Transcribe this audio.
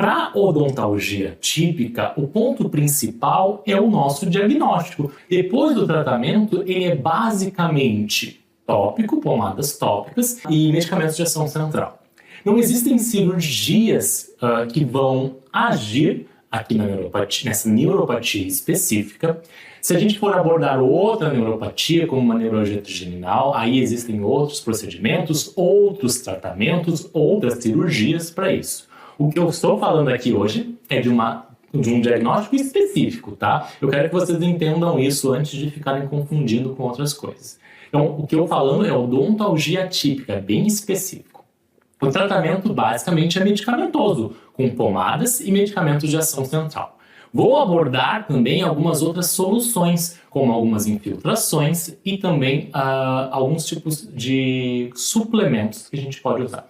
Para odontalgia típica, o ponto principal é o nosso diagnóstico. Depois do tratamento, ele é basicamente tópico, pomadas tópicas e medicamentos de ação central. Não existem cirurgias que vão agir aqui na neuropatia, nessa neuropatia específica. Se a gente for abordar outra neuropatia, como uma neuralgia trigeminal, aí existem outros procedimentos, outros tratamentos, outras cirurgias para isso. O que eu estou falando aqui hoje é de um diagnóstico específico, tá? Eu quero que vocês entendam isso antes de ficarem confundindo com outras coisas. Então, o que eu falando é odontalgia típica, bem específico. O tratamento basicamente é medicamentoso, com pomadas e medicamentos de ação central. Vou abordar também algumas outras soluções, como algumas infiltrações e também alguns tipos de suplementos que a gente pode usar.